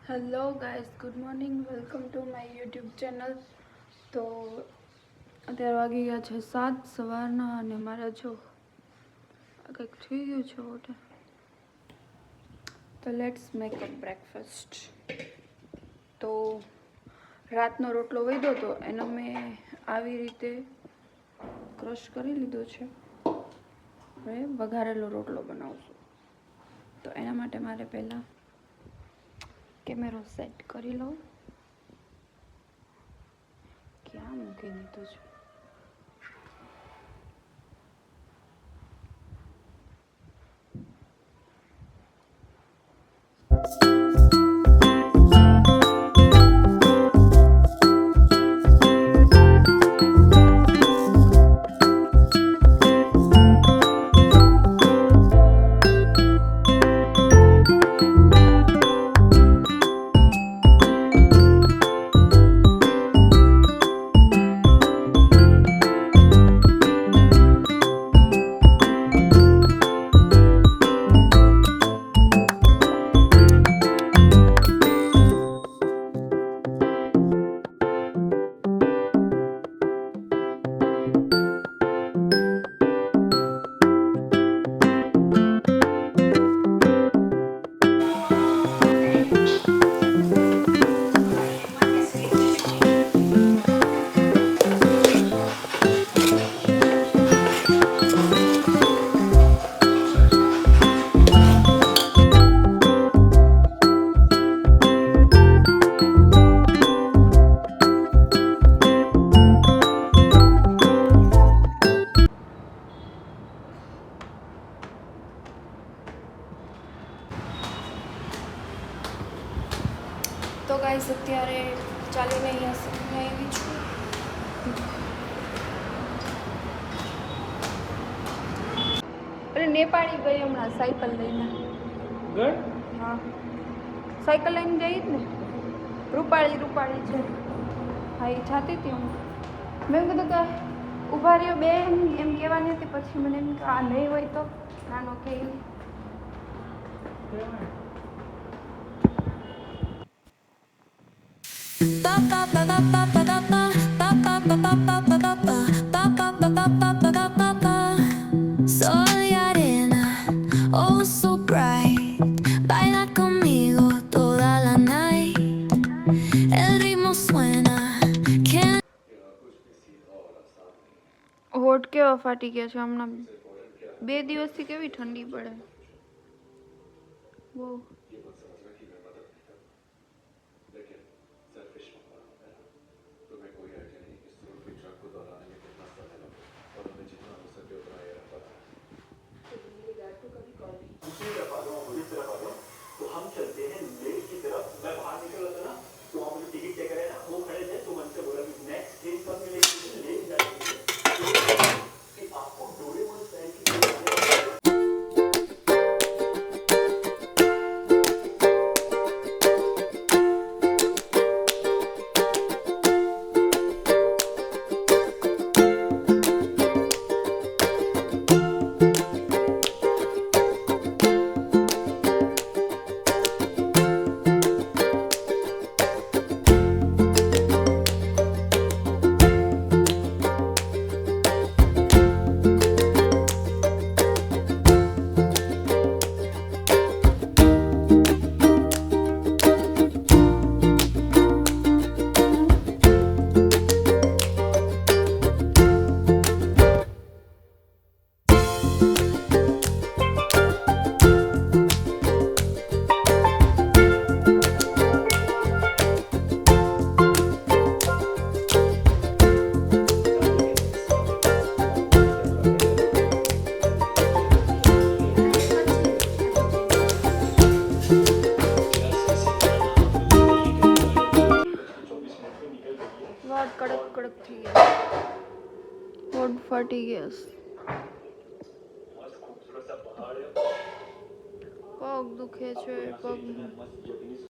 Hello guys, good morning. Welcome to my YouTube channel. તો અત્યારે વાગી ગયા છે 7 સવારના અને મારે જો કંઈક થઈ ગયું છે ઓટે. તો લેટ્સ મેક અ બ્રેકફાસ્ટ. તો રાતનો રોટલો વધ્યો હતો એનો મેં આવી રીતે ક્રશ કરી લીધો છે. હવે વઘારેલો રોટલો બનાવશું. તો એના માટે મારે પહેલાં કેમેરો સેટ કરી લઉં. ક્યાં મૂકી દીધું છે? તો ગાઈસ, અત્યારે ચાલીને અહીંયા સુધી આવી છું. અરે નેપાળી ગઈ હમણાં સાયકલ લઈને. હા, સાયકલ લઈને ગઈ જ ને. રૂપાળી છે. હા, એ જાતી હતી હું. મેં કીધું કે ઊભા રહ્યો બેન એમ કહેવાની હતી. પછી મને એમ કે આ નહીં હોય તો નાનો કે Sol y arena, oh so bright. Baila conmigo toda la night. El ritmo suena. હોઠ કેવા ફાટી ગયા છે હમણાં. 2 દિવસથી કેવી ઠંડી પડે. બહુ. વાળ કડક થઈ ગયા. હોઠ ફાટી ગયા. પગ દુખે છે. પગ